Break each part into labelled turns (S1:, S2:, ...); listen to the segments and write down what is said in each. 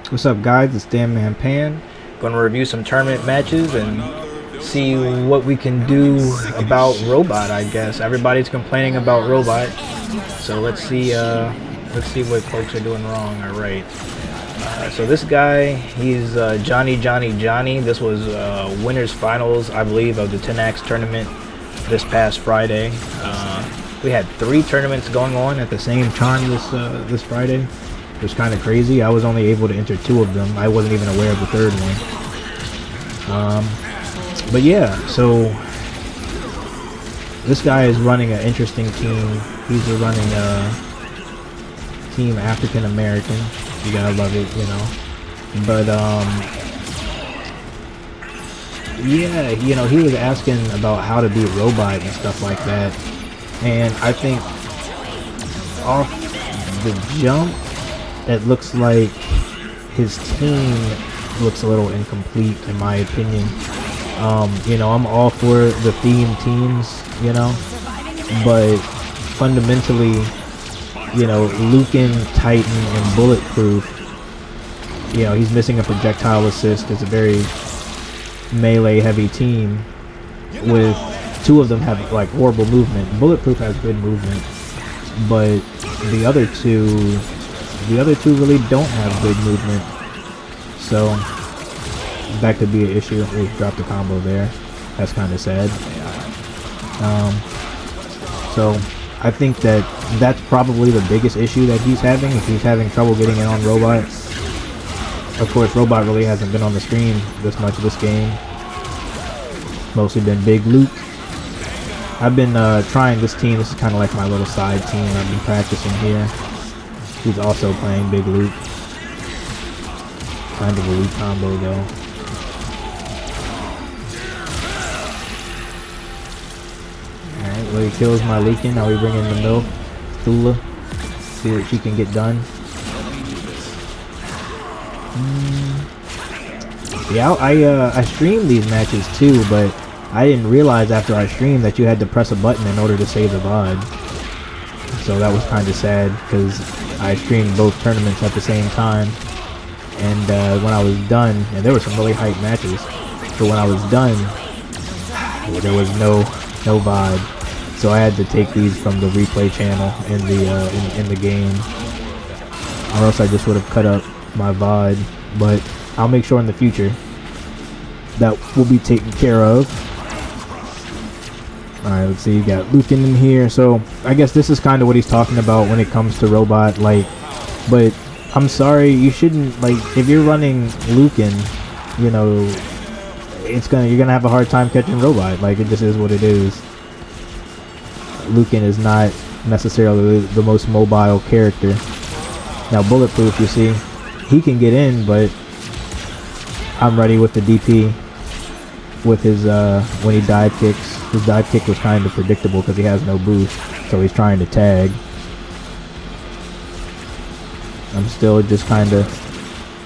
S1: What's up, guys? It's Stanmanpan. Gonna review some tournament matches and see what we can do about Robot. I guess everybody's complaining about Robot, so let's see. Let's see what folks are doing wrong or right. So this guy, he's Johnny. This was winners finals, I believe, of the 10X tournament this past Friday. We had 3 tournaments going on at the same time this Friday. It was kind of crazy. I was only able to enter 2 of them. I wasn't even aware of the 3rd one. But yeah, so this guy is running an interesting team. He's running a team African American. You gotta love it, you know. But yeah, you know, he was asking about how to beat Robot and stuff like that. And I think off the jump, it looks like his team looks a little incomplete, in my opinion. You know, I'm all for the theme teams, you know, but fundamentally, you know, Lucan, Titan, and Bulletproof, you know, he's missing a projectile assist. It's a very melee-heavy team with 2 of them have like horrible movement. Bulletproof has good movement, but the other two really don't have good movement. So that could be an issue. We dropped a combo there. That's kind of sad. So I think that's probably the biggest issue that he's having. If he's having trouble getting in on Robot. Of course, Robot really hasn't been on the stream this much this game. Mostly been Big Luke. I've been trying this team. This is kind of like my little side team. I've been practicing here. He's also playing Big Luke. Kind of a weak combo though. Alright, well, he kills my Lucan. Now we bring in the MILF, Thula. See what she can get done. Yeah, I streamed these matches too, but I didn't realize after I streamed that you had to press a button in order to save the VOD. So that was kind of sad because I streamed both tournaments at the same time. And when I was done, and there were some really hype matches, but when I was done, there was no VOD. So I had to take these from the replay channel in the game, or else I just would have cut up my VOD. But I'll make sure in the future that will be taken care of. Alright, let's see, you got Lucan in here. So I guess this is kind of what he's talking about when it comes to Robot, like, but I'm sorry, you shouldn't, like, if you're running Lucan, you know, you're gonna have a hard time catching Robot. Like, it just is what it is. Lucan is not necessarily the most mobile character. Now Bulletproof, you see, he can get in, but I'm ready with the DP with his when he dive kicks. His dive kick was kind of predictable because he has no boost, so he's trying to tag. I'm still just kind of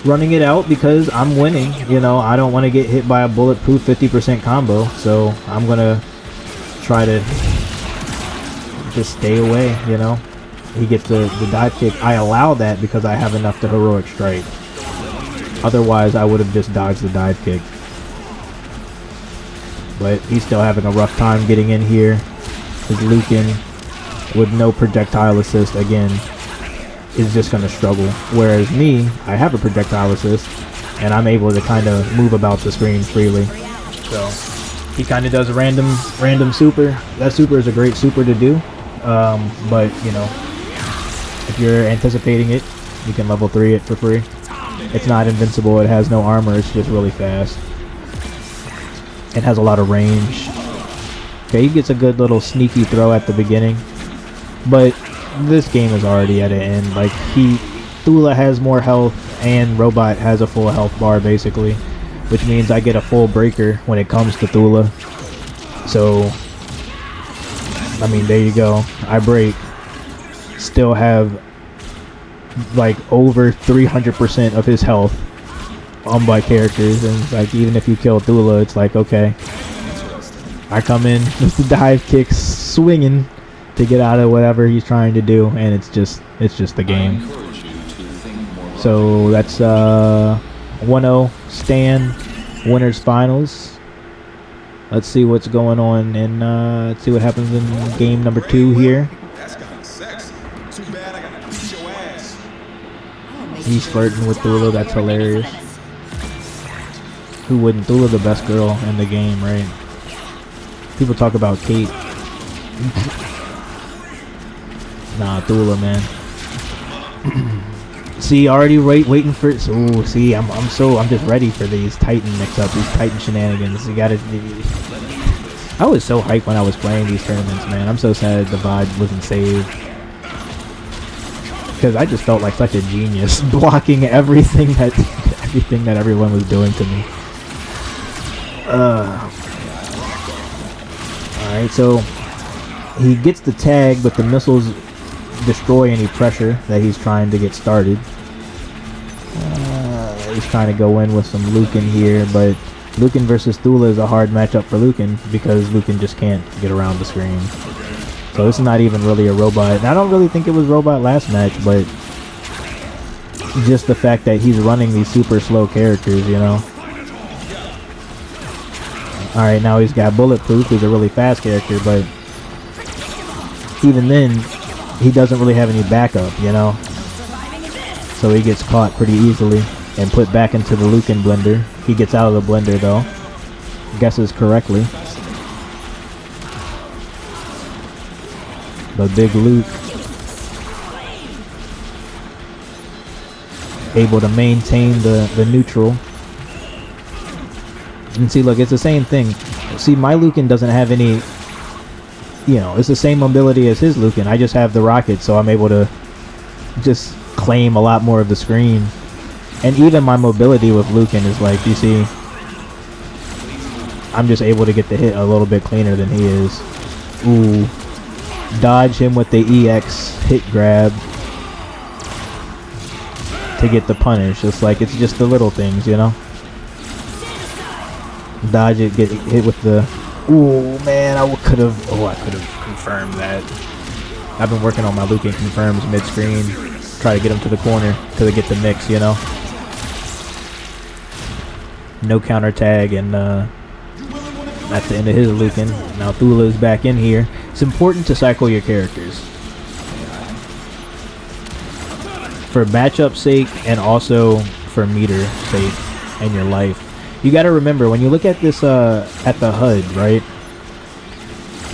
S1: running it out because I'm winning. You know, I don't want to get hit by a Bulletproof 50% combo, so I'm gonna try to just stay away. You know, he gets the dive kick. I allow that because I have enough to heroic strike. Otherwise, I would have just dodged the dive kick. But he's still having a rough time getting in here. His Lucan, with no projectile assist, again, is just going to struggle. Whereas me, I have a projectile assist, and I'm able to kind of move about the screen freely. So he kind of does a random super. That super is a great super to do. But, you know, if you're anticipating it, you can level 3 it for free. It's not invincible. It has no armor. It's just really fast. It has a lot of range. Okay, he gets a good little sneaky throw at the beginning, but this game is already at an end. Like, Thula has more health and Robot has a full health bar basically, which means I get a full breaker when it comes to Thula. So, I mean, there you go. I break. Still have like over 300% of his health on my characters, and like even if you kill Thula, it's like, okay, I come in with the dive kicks swinging to get out of whatever he's trying to do, and it's just the game. So that's 1-0 Stan winners finals. Let's see what's going on, and let's see what happens in game number 2 here. He's flirting with Thula. That's hilarious. Who wouldn't? Thula the best girl in the game, right? People talk about Kate. Nah, Thula, man. See, already waiting for it. Ooh, see, I'm just ready for these Titan mix-ups, these Titan shenanigans. You gotta. I was so hyped when I was playing these tournaments, man. I'm so sad the VOD wasn't saved, because I just felt like such a genius blocking everything that everyone was doing to me. Alright, so he gets the tag, but the missiles destroy any pressure that he's trying to get started. He's trying to go in with some Lucan here, but Lucan versus Thula is a hard matchup for Lucan because Lucan just can't get around the screen. So this is not even really a robot. And I don't really think it was robot last match, but just the fact that he's running these super slow characters, you know. Alright, now he's got Bulletproof, who's a really fast character, but even then, he doesn't really have any backup, you know. So he gets caught pretty easily and put back into the Lucan blender. He gets out of the blender though. Guesses correctly. But Big Luke able to maintain the neutral. And see, look, it's the same thing. See, my Lucan doesn't have any, you know, it's the same mobility as his Lucan. I just have the rocket, so I'm able to just claim a lot more of the screen. And even my mobility with Lucan is like, you see, I'm just able to get the hit a little bit cleaner than he is. Ooh. Dodge him with the EX hit grab to get the punish. It's like, it's just the little things, you know? Dodge it, get hit with the... Ooh, man, I could have confirmed that. I've been working on my Lucan confirms mid-screen. Try to get him to the corner to get the mix, you know? No counter tag, and that's the end of his Lucan. Now Thula is back in here. It's important to cycle your characters for matchup sake and also for meter sake and your life. You got to remember, when you look at this at the HUD, right?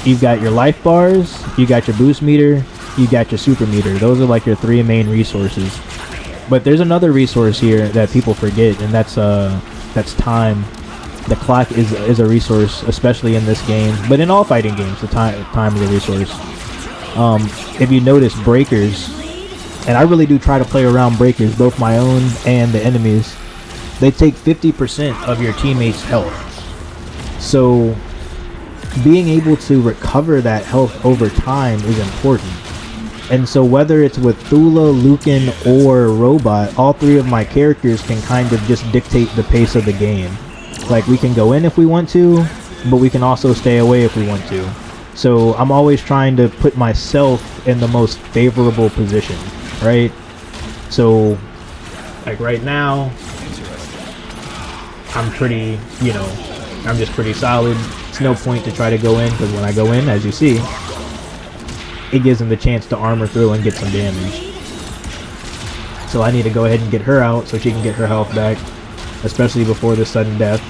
S1: You've got your life bars, you got your boost meter, you got your super meter. Those are like your 3 main resources. But there's another resource here that people forget, and that's time. The clock is a resource, especially in this game, but in all fighting games, the time is a resource. If you notice, breakers, and I really do try to play around breakers, both my own and the enemies, they take 50% of your teammates' health. So being able to recover that health over time is important. And so whether it's with Thula, Lucan, or Robot, all 3 of my characters can kind of just dictate the pace of the game. Like, we can go in if we want to, but we can also stay away if we want to. So I'm always trying to put myself in the most favorable position, right? So, like right now, I'm pretty, you know, I'm just pretty solid. It's no point to try to go in, because when I go in, as you see, it gives them the chance to armor through and get some damage. So I need to go ahead and get her out so she can get her health back, especially before the sudden death.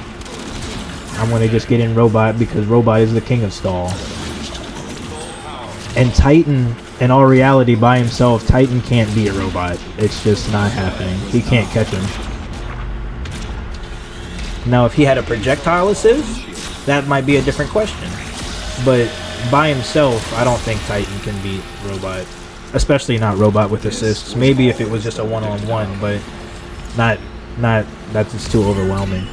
S1: I'm going to just get in Robot because Robot is the king of stall. And Titan, in all reality, by himself, Titan can't be a Robot. It's just not happening. He can't catch him. Now, if he had a projectile assist, that might be a different question. But by himself, I don't think Titan can beat Robot. Especially not Robot with assists. Maybe if it was just a one-on-one, but not that's just too overwhelming.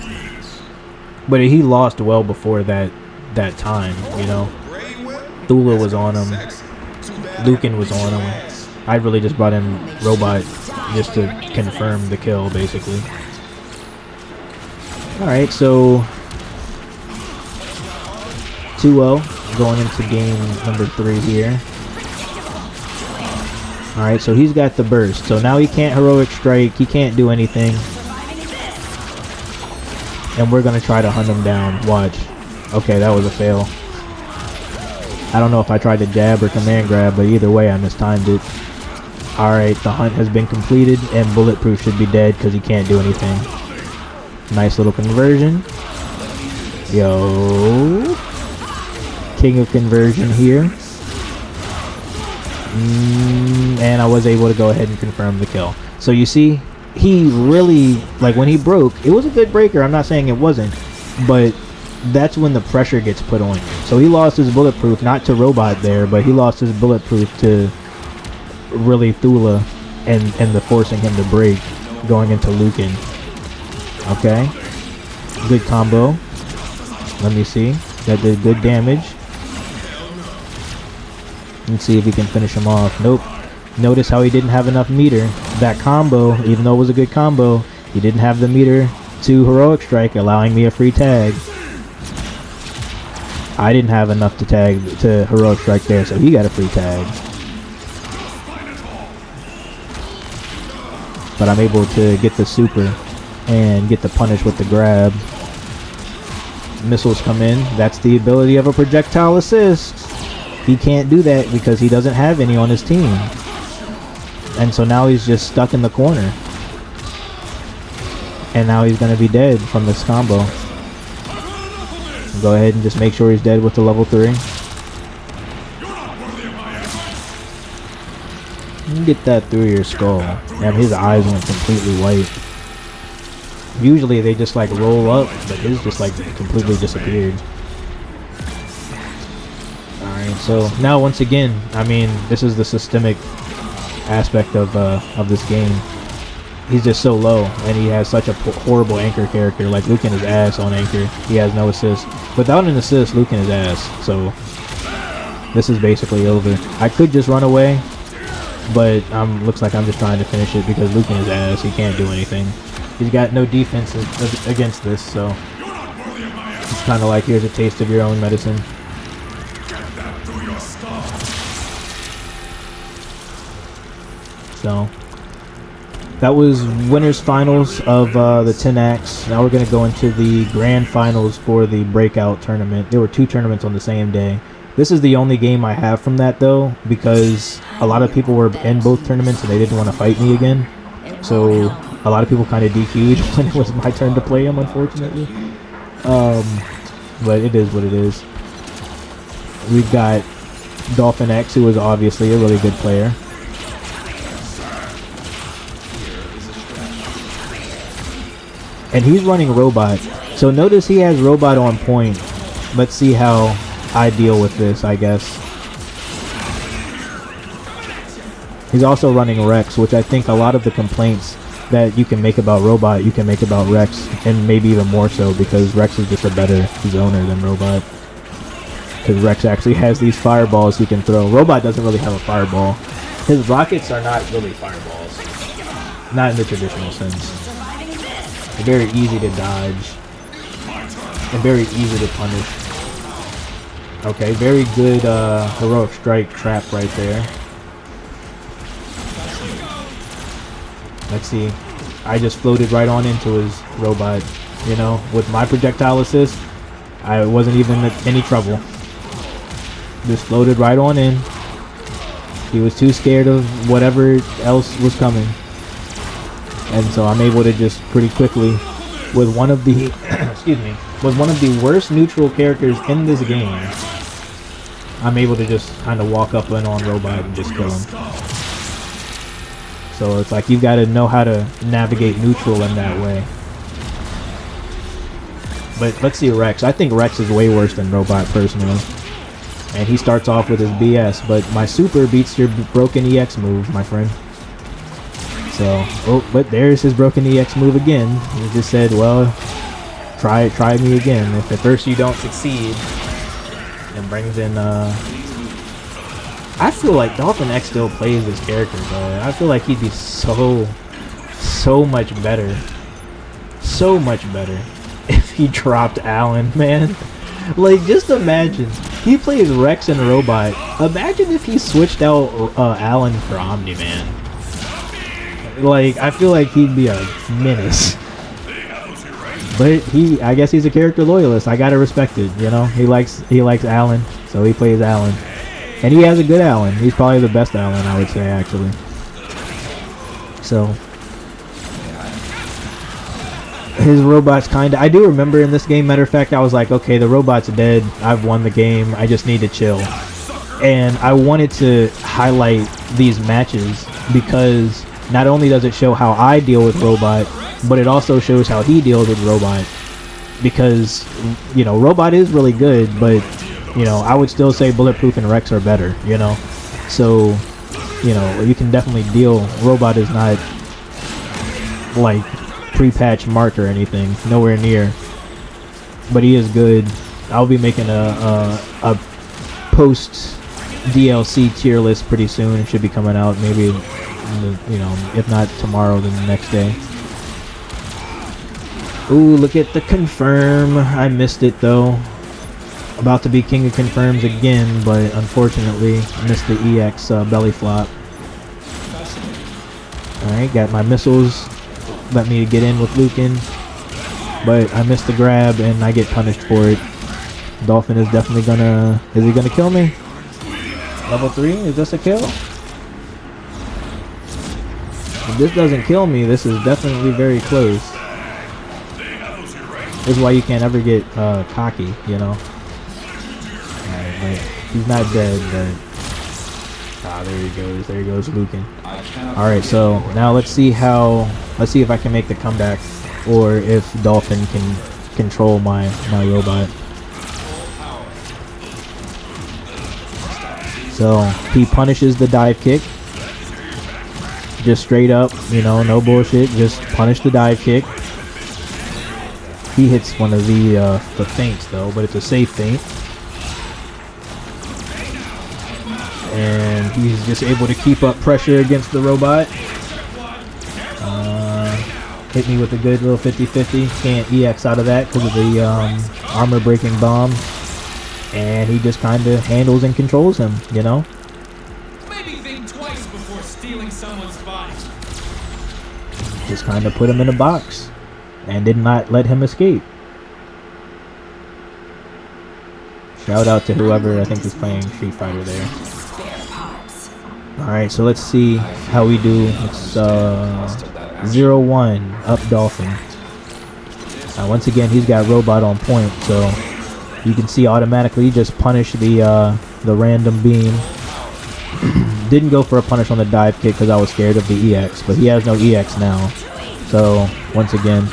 S1: But he lost well before that time, you know. Thula was on him. Lucan was on him. I really just brought in Robot just to confirm the kill, basically. Alright, so 2-0 going into game number 3 here. Alright, so he's got the burst. So now he can't heroic strike. He can't do anything. And we're going to try to hunt him down. Watch. Okay, that was a fail. I don't know if I tried to jab or command grab, but either way I mistimed it. Alright, the hunt has been completed, and Bulletproof should be dead because he can't do anything. Nice little conversion. Yo. King of conversion here. And I was able to go ahead and confirm the kill. So you see, he really, like when he broke, it was a good breaker. I'm not saying it wasn't, but that's when the pressure gets put on you. So he lost his bulletproof, not to Robot there, but he lost his bulletproof to really Thula and the forcing him to break going into Lucan. Okay. Good combo. Let me see. That did good damage. Let's see if he can finish him off. Nope. Notice how he didn't have enough meter. That combo, even though it was a good combo, he didn't have the meter to heroic strike, allowing me a free tag. I didn't have enough to tag to heroic strike there, so he got a free tag. But I'm able to get the super and get the punish with the grab. Missiles come in. That's the ability of a projectile assist. He can't do that because he doesn't have any on his team. And so now he's just stuck in the corner. And now he's going to be dead from this combo. Go ahead and just make sure he's dead with the level 3. You get that through your skull. Damn, his eyes went completely white. Usually they just like roll up, but his just like completely disappeared. Alright, so now once again, I mean, this is the systemic aspect of this game. He's just so low, and he has such a horrible anchor character. Like, Lucan is ass on anchor. He has no assist. Without an assist, Lucan is ass. So this is basically over. I could just run away, but looks like I'm just trying to finish it because Lucan is ass. He can't do anything. He's got no defense against this, so it's kind of like, here's a taste of your own medicine. So that was winners finals of the 10 acts. Now we're going to go into the grand finals for the breakout tournament. There were 2 tournaments on the same day. This is the only game I have from that though, because a lot of people were in both tournaments and they didn't want to fight me again. So a lot of people kind of DQ'd when it was my turn to play him, unfortunately. But it is what it is. We've got Dolphin X, who is obviously a really good player. And he's running Robot. So notice he has Robot on point. Let's see how I deal with this, I guess. He's also running Rex, which I think a lot of the complaints that you can make about Robot, you can make about Rex, and maybe even more so because Rex is just a better zoner than Robot. Because Rex actually has these fireballs he can throw. Robot doesn't really have a fireball. His rockets are not really fireballs. Not in the traditional sense. They're very easy to dodge. And very easy to punish. Okay, very good heroic strike trap right there. Let's see. I just floated right on into his Robot. You know, with my projectile assist, I wasn't even in any trouble. Just floated right on in. He was too scared of whatever else was coming. And so I'm able to just pretty quickly, with one of the excuse me, with one of the worst neutral characters in this game, I'm able to just kind of walk up and on Robot and just kill him. So it's like you've got to know how to navigate neutral in that way. But let's see Rex. I think Rex is way worse than Robot personally. And he starts off with his BS, but my super beats your broken EX move, my friend. So, oh, but there's his broken EX move again. He just said, well, try me again. If at first you don't succeed, and brings in, I feel like Dolphin X still plays this character, but I feel like he'd be so much better. So much better if he dropped Alan, man. Like, just imagine He plays Rex and Robot. Imagine if he switched out Alan for Omni-Man. Like, I feel like he'd be a menace. But I guess he's a character loyalist. I gotta respect it, you know? He likes Alan, so he plays Alan. And he has a good Alan. He's probably the best Alan, I would say, actually. So, his robot's kinda... I do remember in this game, matter of fact, I was like, okay, the robot's dead. I've won the game. I just need to chill. And I wanted to highlight these matches because not only does it show how I deal with Robot, but it also shows how he deals with Robot. Because, you know, Robot is really good, but, you know, I would still say Bulletproof and Rex are better, you know? So, you know, you can definitely deal. Robot is not, like, pre-patch mark or anything. Nowhere near. But he is good. I'll be making a post DLC tier list pretty soon. It should be coming out maybe, you know, if not tomorrow, then the next day. Ooh, look at the confirm. I missed it though. About to be king of confirms again, but unfortunately missed the EX belly flop. Alright, got my missiles. Let me get in with Lucan. But I missed the grab and I get punished for it. Dolphin is definitely gonna... Is he gonna kill me? Level 3? Is this a kill? If this doesn't kill me, this is definitely very close. This is why you can't ever get cocky, you know? Alright, but he's not dead, but... Ah, there he goes. There he goes, Lucan. Alright, so now let's see how... Let's see if I can make the comeback, or if Dolphin can control my robot. So, he punishes the dive kick. Just straight up, you know, no bullshit. Just punish the dive kick. He hits one of the feints though, but it's a safe feint. And he's just able to keep up pressure against the robot. Hit me with a good little 50-50. Can't EX out of that because of the armor breaking bomb. And he just kind of handles and controls him, you know?
S2: Maybe think twice before stealing someone's body.
S1: Just kind of put him in a box. And did not let him escape. Shout out to whoever I think is playing Street Fighter there. Alright, so let's see how we do. It's 0-1 up Dolphin. Now once again he's got Robot on point, so you can see automatically just punish the random beam. Didn't go for a punish on the dive kick because I was scared of the EX, but he has no EX now. So once again,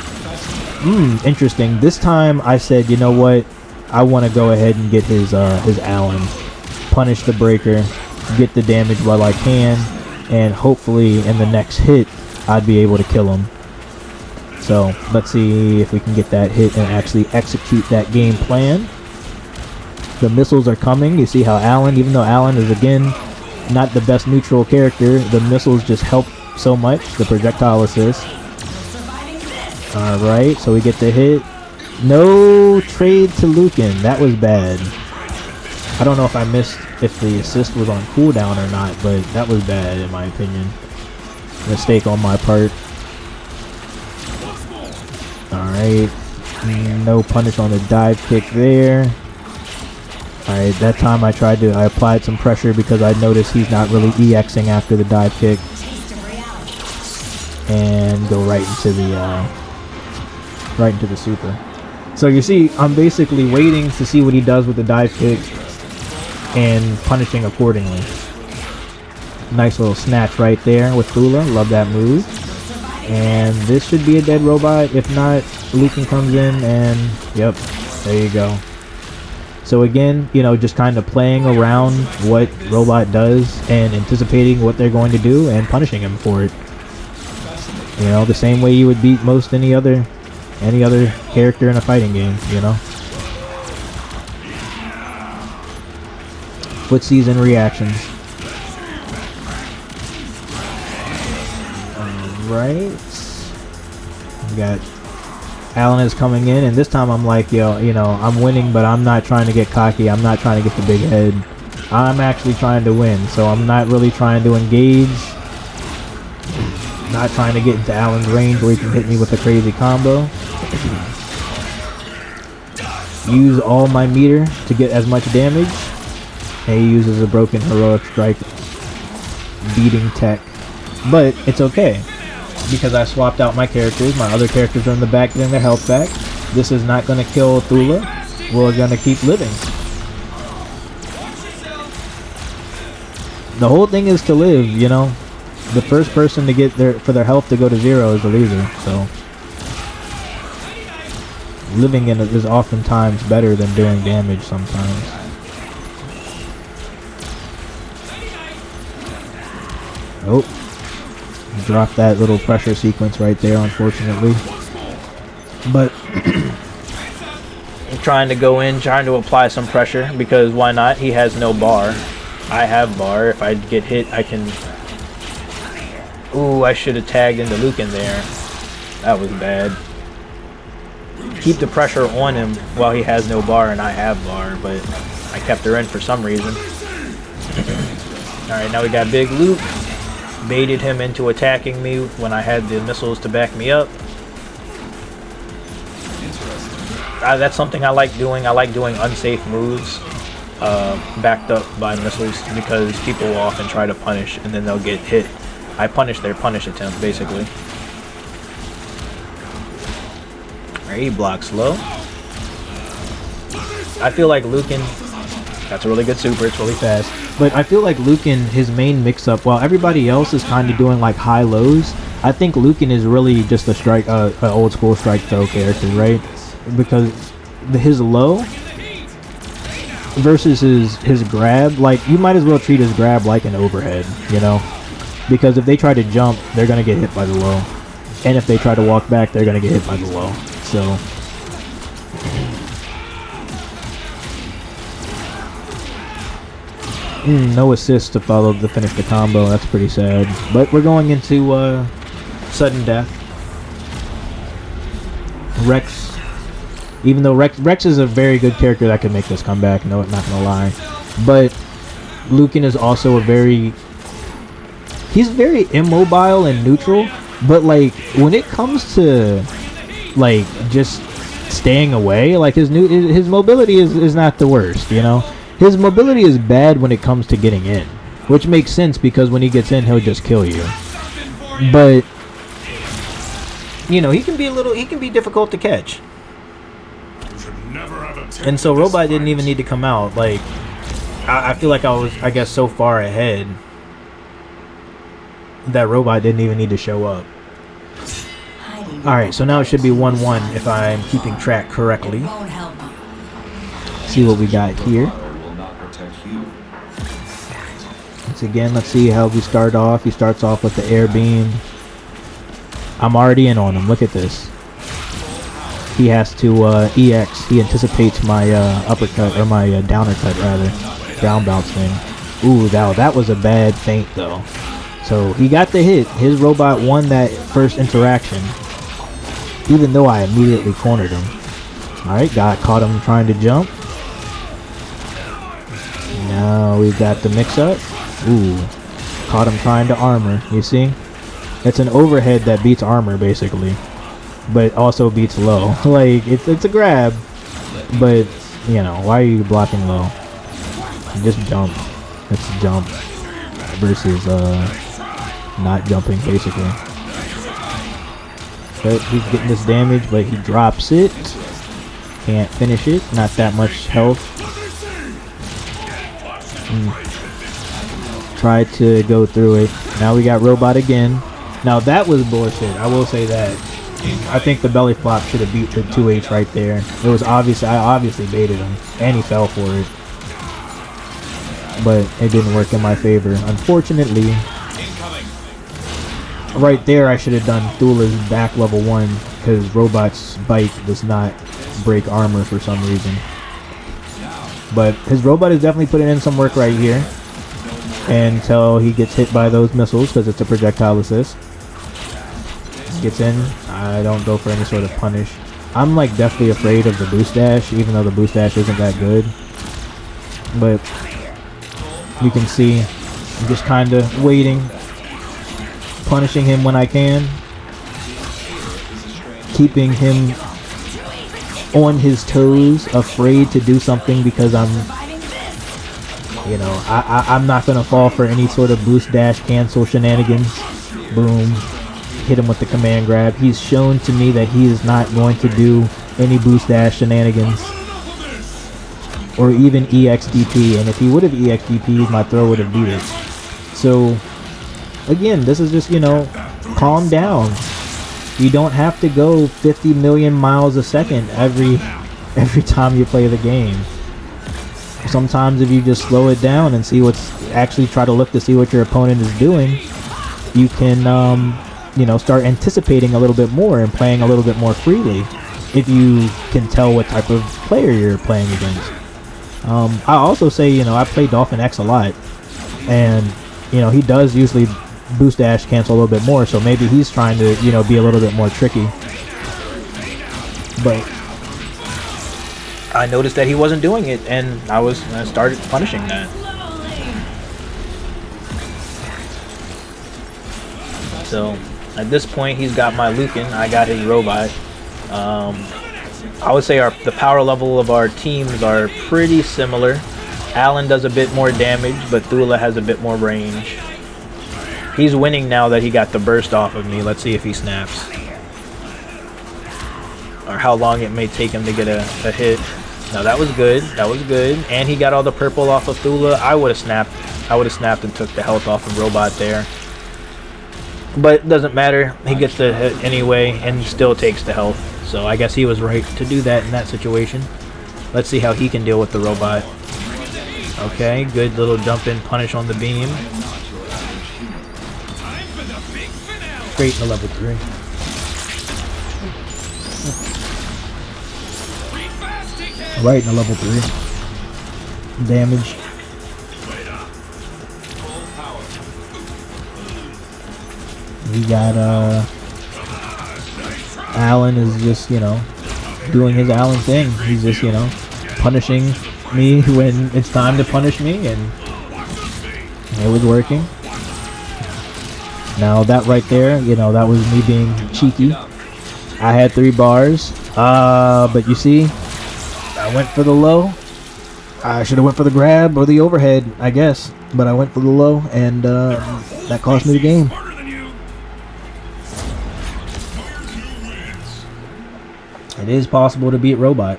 S1: interesting. This time I said, you know what? I want to go ahead and get his Allen, punish the breaker, get the damage while I can, and hopefully in the next hit I'd be able to kill him. So let's see if we can get that hit and actually execute that game plan. The missiles are coming. You see how Allen, even though Allen is again not the best neutral character, the missiles just help so much. The projectile assist. Alright, so we get the hit. No trade to Lucan. That was bad. I don't know if I missed if the assist was on cooldown or not, but that was bad in my opinion. Mistake on my part. Alright. No punish on the dive kick there. Alright, that time I applied some pressure because I noticed he's not really EXing after the dive kick. And go right into the super. So you see, I'm basically waiting to see what he does with the dive kick and punishing accordingly. Nice little snatch right there with Fula. Love that move. And this should be a dead robot. If not, Lucan comes in and yep, there you go. So again, you know, just kind of playing around what Robot does and anticipating what they're going to do and punishing him for it. You know, the same way you would beat most any other character in a fighting game, you know. Footsies and reactions. Alright. We got Alan is coming in, and this time I'm like, yo, you know, I'm winning, but I'm not trying to get cocky. I'm not trying to get the big head. I'm actually trying to win, so I'm not really trying to engage. Not trying to get into Alan's range where he can hit me with a crazy combo. Use all my meter to get as much damage. And he uses a broken heroic strike beating tech. But it's okay, because I swapped out my characters. My other characters are in the back getting their health back. This is not going to kill Thula. We're going to keep living. The whole thing is to live, you know. The first person to get their health to go to 0 is the loser. So living in it is oftentimes better than doing damage sometimes. Oh, dropped that little pressure sequence right there, unfortunately. But I'm trying to go in, trying to apply some pressure, because why not? He has no bar. I have bar. If I get hit, I can... Ooh, I should have tagged into Lucan there. That was bad. Keep the pressure on him while he has no bar and I have bar, but I kept her in for some reason. Alright, now we got Big Luke. Baited him into attacking me when I had the missiles to back me up. That's something I like doing. I like doing unsafe moves backed up by missiles, because people will often try to punish and then they'll get hit. I punish their punish attempt, basically. Alright, he blocks low. I feel like Lucan... That's a really good super, it's really fast. But I feel like Lucan, his main mix-up, while everybody else is kind of doing like high-lows, I think Lucan is really just a strike, an old-school strike throw character, right? Because his low versus his grab, like, you might as well treat his grab like an overhead, you know? Because if they try to jump, they're going to get hit by the low. And if they try to walk back, they're going to get hit by the low. So... no assist to follow to finish the combo. That's pretty sad. But we're going into sudden death. Rex, even though Rex is a very good character that can make this comeback, no, I'm not gonna lie. But Lucan is also he's very immobile and neutral. But like when it comes to like just staying away, like his mobility is not the worst, you know. His mobility is bad when it comes to getting in, which makes sense because when he gets in, he'll just kill you. But you know, he can be difficult to catch. And so Robot didn't even need to come out. Like, I feel like I was, I guess, so far ahead that Robot didn't even need to show up. Alright, so now it should be 1-1 if I'm keeping track correctly. See what we got here. Once again, let's see how we start off. He starts off with the air beam. I'm already in on him. Look at this. He has to EX. He anticipates my uppercut, or my downer cut rather. Down bounce thing. Ooh, that was a bad feint though. So he got the hit. His robot won that first interaction, even though I immediately cornered him. Alright, caught him trying to jump. Now we got the mix-up. Ooh, caught him trying to armor. You see? It's an overhead that beats armor, basically. But also beats low. Like, it's a grab. But, you know, why are you blocking low? Just jump. It's jump. Versus, not jumping, basically. But he's getting this damage, but he drops it. Can't finish it. Not that much health. Tried to go through it. Now we got Robot again. Now that was bullshit. I will say that. I think the belly flop should have beat the 2H right there. It was obvious. I obviously baited him, and he fell for it. But it didn't work in my favor, unfortunately. Right there, I should have done Thula's back level 1 because Robot's bite does not break armor for some reason. But his Robot is definitely putting in some work right here until he gets hit by those missiles because it's a projectile assist. Gets in. I don't go for any sort of punish. I'm like definitely afraid of the boost dash, even though the boost dash isn't that good. But you can see I'm just kind of waiting, punishing him when I can, keeping him on his toes, afraid to do something because I'm, you know, I'm not going to fall for any sort of boost dash cancel shenanigans. Boom. Hit him with the command grab. He's shown to me that he is not going to do any boost dash shenanigans or even EXDP, and if he would have EXDP'd, my throw would have beat it. So again, this is just, you know, calm down. You don't have to go 50 million miles a second every time you play the game. Sometimes if you just slow it down and see what's actually try to look to see what your opponent is doing, you can you know, start anticipating a little bit more and playing a little bit more freely if you can tell what type of player you're playing against. I also say, you know, I play Dolphin X a lot, and you know, he does usually boost dash cancel a little bit more, so maybe he's trying to, you know, be a little bit more tricky. But I noticed that he wasn't doing it, and I started punishing that. So at this point, he's got my Lucan, I got his robot. I would say the power level of our teams are pretty similar. Alan does a bit more damage, but Thula has a bit more range. He's winning now that he got the burst off of me. Let's see if he snaps, or how long it may take him to get a hit. No, that was good. That was good. And he got all the purple off of Thula. I would have snapped. I would have snapped and took the health off of Robot there. But it doesn't matter. He gets the hit anyway and still takes the health. So I guess he was right to do that in that situation. Let's see how he can deal with the robot. Okay, good little jump in punish on the beam. Straight to level 3. Right in the level 3. Damage. We got Alan is just, you know, doing his Alan thing. He's just, you know, punishing me when it's time to punish me, and it was working. Now that right there, you know, that was me being cheeky. I had 3 bars, but you see, I went for the low. I should have went for the grab or the overhead, I guess, but I went for the low, and that cost me the game. It is possible to beat Robot.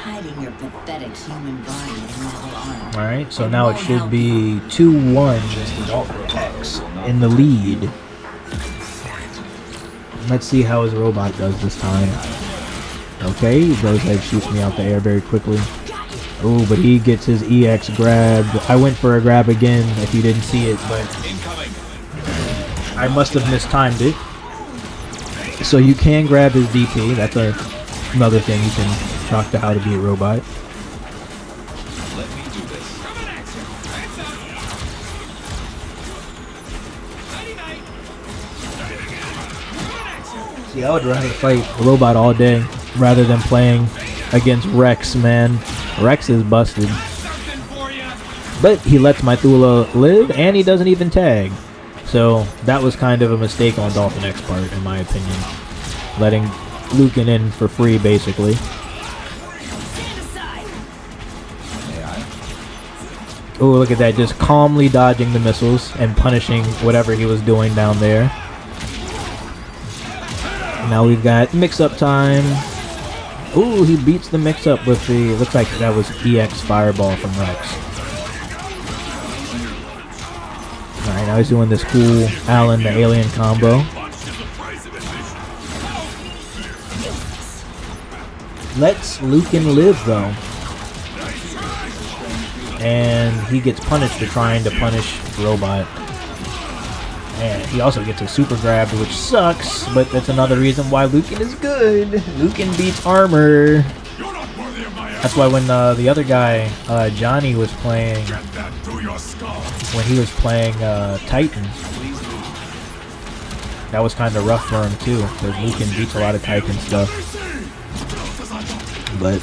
S3: Hiding your pathetic human body in metal armor.
S1: Alright, so now it should be 2-1 Dolphin X in the lead. Let's see how his robot does this time. Okay, he goes ahead, shoots me out the air very quickly. Ooh, but he gets his EX grabbed. I went for a grab again if you didn't see it, but I must have mistimed it. So you can grab his DP. That's another thing you can chalk to how to beat Robot. See, I would rather fight Robot all day rather than playing against Rex, man. Rex is busted. But he lets my Thula live, and he doesn't even tag. So that was kind of a mistake on Dolphin X part, in my opinion. Letting Lucan in for free, basically. Oh, look at that, just calmly dodging the missiles and punishing whatever he was doing down there. Now we've got mix-up time. Ooh, he beats the mix-up with the, looks like that was EX Fireball from Rex. Alright, now he's doing this cool Alan the Alien combo. Let's Lucan live, though. And he gets punished for trying to punish Robot. And he also gets a super grab, which sucks, but that's another reason why Lucan is good. Lucan beats armor. That's why when the other guy, Johnny, was playing, when he was playing Titan, That was kind of rough for him too, because Lucan beats a lot of type and stuff. But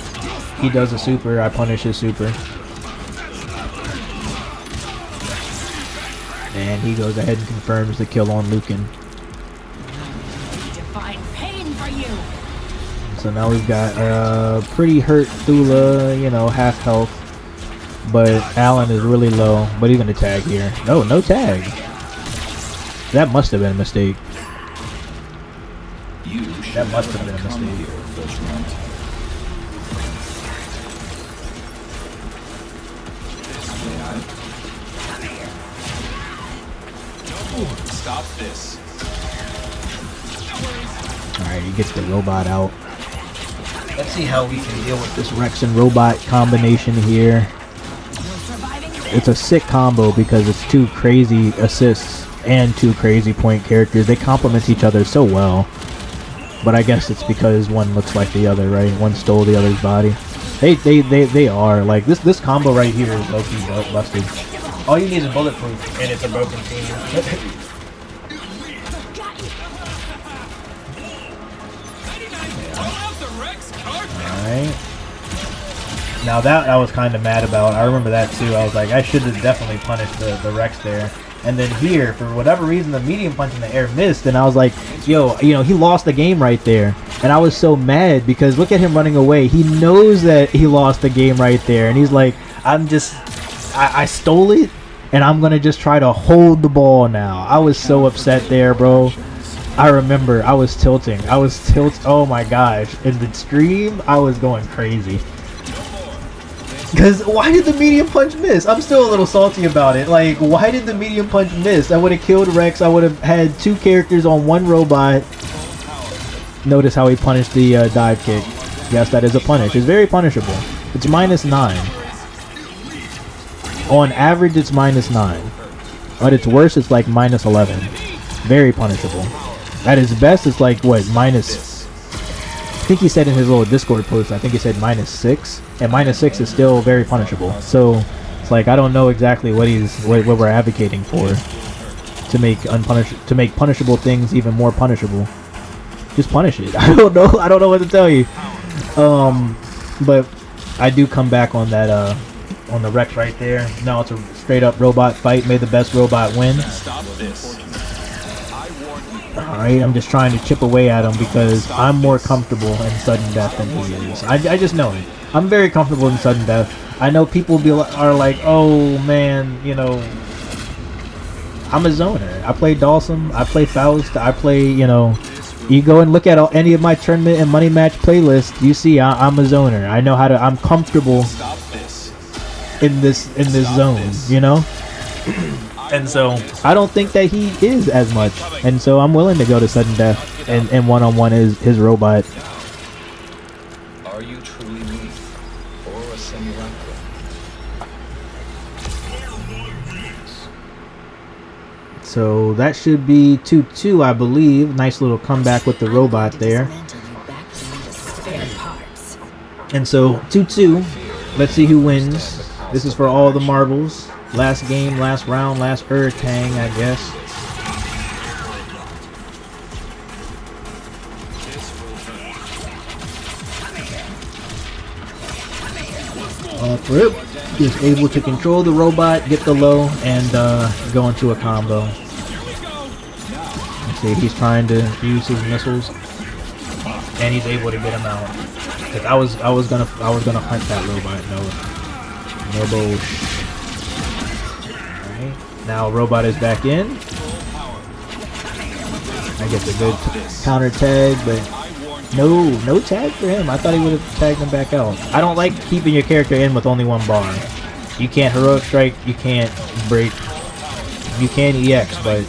S1: he does a super, I punish his super. And he goes ahead and confirms the kill on Lucan. So now we've got pretty hurt Thula, you know, half health. But Alan is really low, but he's going to tag here. No, no tag. That must have been a mistake. That must have been a mistake.
S2: Stop this.
S1: Alright, he gets the robot out. Let's see how we can deal with this Rex and robot combination here. It's a sick combo because it's two crazy assists and two crazy point characters. They complement each other so well. But I guess it's because one looks like the other, right? One stole the other's body. They are. Like, this combo right here is low-key busted. All you need is bulletproof, and it's a broken team. Alright. Now that I was kind of mad about. I remember that too. I was like, I should have definitely punished the Rex there. And then here, for whatever reason, the medium punch in the air missed. And I was like, yo, you know, he lost the game right there. And I was so mad because look at him running away. He knows that he lost the game right there. And he's like, I stole it. And I'm going to just try to hold the ball now. I was so upset there, bro. I remember I was tilting. Oh my gosh. In the stream, I was going crazy. Because why did the medium punch miss? I'm still a little salty about it. Like, why did the medium punch miss? I would have killed Rex. I would have had two characters on one robot. Notice how he punished the dive kick. Yes, that is a punish. It's very punishable. It's -9. On average, it's -9. At its worst, it's like -11. Very punishable. At its best, it's like, what, minus... I think he said in his little Discord post, I think he said -6. And -6 is still very punishable. So, it's like, I don't know exactly what we're advocating for. To make punishable things even more punishable. Just punish it. I don't know what to tell you. But I do come back on that, on the Rex right there. Now it's a straight up robot fight. May the best robot win. Alright, I'm just trying to chip away at him because I'm more comfortable in sudden death than he is. I just know it. I'm very comfortable in sudden death. I know people are like, oh man, you know, I'm a zoner. I play Dawson, I play Faust, I play, you know, you go and look at any of my tournament and money match playlists, you see I'm a zoner. I know how to, I'm comfortable in this zone, you know? And so I don't think that he is as much. And so I'm willing to go to sudden death and one-on-one his robot.
S2: Are you truly me or a simulacrum?
S1: So that should be 2-2, I believe. Nice little comeback with the robot there. And so 2-2. Let's see who wins. This is for all the marbles. Last game, last round, last hurricane, I guess. Rip is able to control the robot, get the low, and go into a combo. Let's see, he's trying to use his missiles, and he's able to get him out. Cause I was gonna hunt that robot. No bullshit. Now robot is back in. I get the good counter tag, but no tag for him. I thought he would have tagged him back out. I don't like keeping your character in with only one bar. You can't heroic strike, you can't break, you can EX, but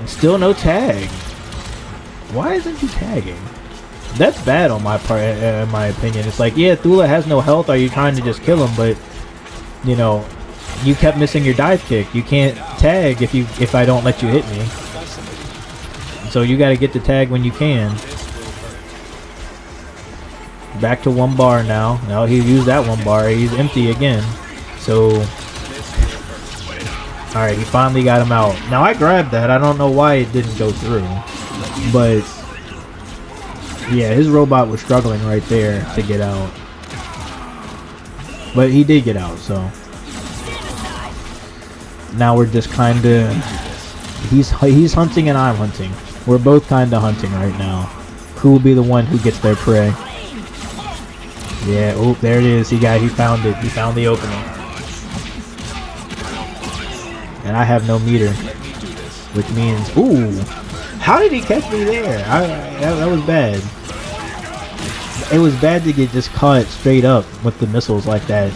S1: still no tag. Why isn't he tagging? That's bad on my part, in my opinion. It's like, yeah, Thula has no health. Are you trying to just kill him? But you know, you kept missing your dive kick. You can't tag if I don't let you hit me. So you got to get the tag when you can. Back to one bar now. Now he used that one bar. He's empty again. So Alright, he finally got him out. Now I grabbed that. I don't know why it didn't go through. But yeah, his robot was struggling right there to get out. But he did get out, so now we're just kinda he's hunting and I'm hunting. We're both kinda hunting right now. Who will be the one who gets their prey? Yeah, oh, there it is. He found it. He found the opening. And I have no meter, which means, ooh, how did he catch me there? That was bad. It was bad to get just caught straight up with the missiles like that.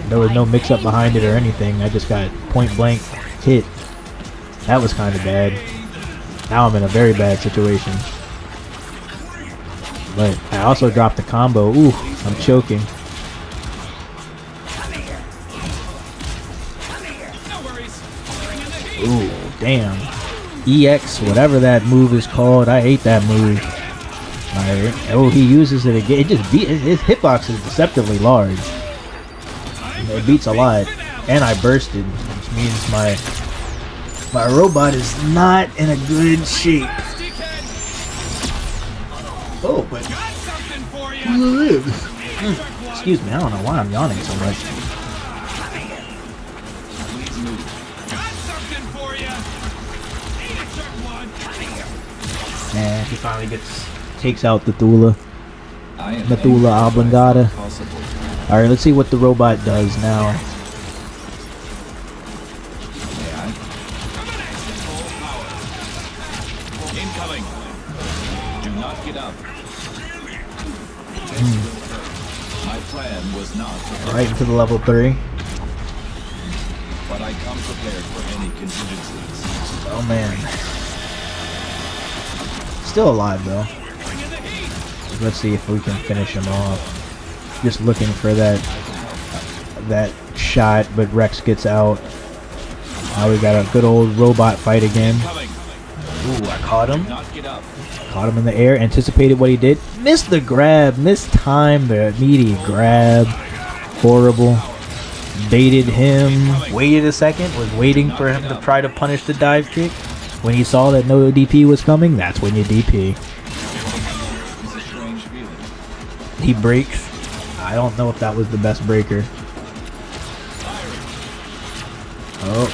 S1: There was no mix-up behind it or anything. I just got point-blank hit. That was kind of bad. Now I'm in a very bad situation. But I also dropped the combo. Ooh, I'm choking. Ooh, damn. EX, whatever that move is called. I hate that move. Alright. Oh, he uses it again. It just beat his hitbox is deceptively large. It beats a lot. And I bursted, which means my robot is not in a good shape. Oh, but excuse me, I don't know why I'm yawning so much. And he finally takes out the Thula Oblongata. Alright, let's see what the robot does now.
S2: Incoming. Do not get up. My plan was not
S1: Right into the level 3.
S2: but I come prepared for any contingencies.
S1: Oh man. Still alive though. Let's see if we can finish him off. Just looking for that shot, but Rex gets out. Now we got a good old robot fight again. Ooh, I caught him. Caught him in the air. Anticipated what he did. Missed the grab. Mistimed the immediate grab. Horrible. Baited him. Waited a second. Was waiting for him to try to punish the dive kick. When he saw that no DP was coming, that's when you DP. He breaks. I don't know if that was the best breaker. Oh,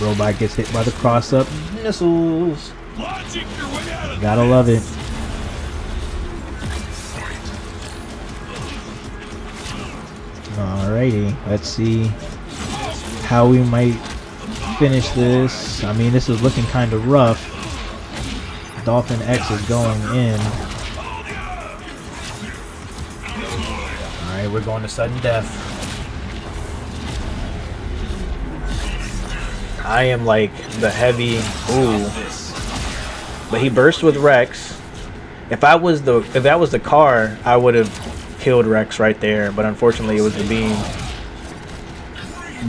S1: robot gets hit by the cross-up missiles. Gotta love it. Alrighty, let's see how we might finish this. I mean, this is looking kind of rough. Dolphin X is going in. Alright, we're going to sudden death. I am like the heavy. Ooh. But he burst with Rex. If that was the car, I would have killed Rex right there. But unfortunately, it was the beam.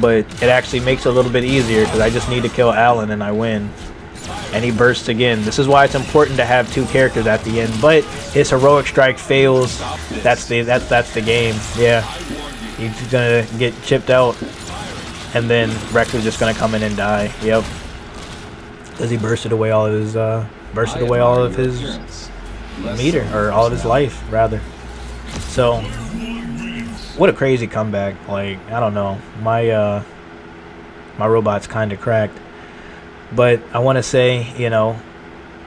S1: But it actually makes it a little bit easier because I just need to kill Alan and I win. And he bursts again. This is why it's important to have two characters at the end. But his heroic strike fails. That's the game. Yeah, he's gonna get chipped out, and then Rex is just gonna come in and die. Yep, because he bursted away all of his meter, or all of his life rather. So what a crazy comeback. Like, I don't know, my robot's kind of cracked. But I want to say, you know,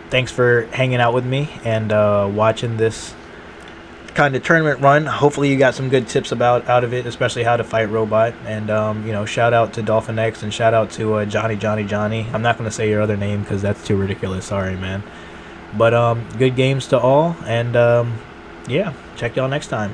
S1: thanks for hanging out with me and watching this kind of tournament run. Hopefully you got some good tips out of it, especially how to fight robot. And you know, shout out to Dolphin X and shout out to Johnny. I'm not going to say your other name because that's too ridiculous. Sorry, man. But good games to all, and yeah, check y'all next time.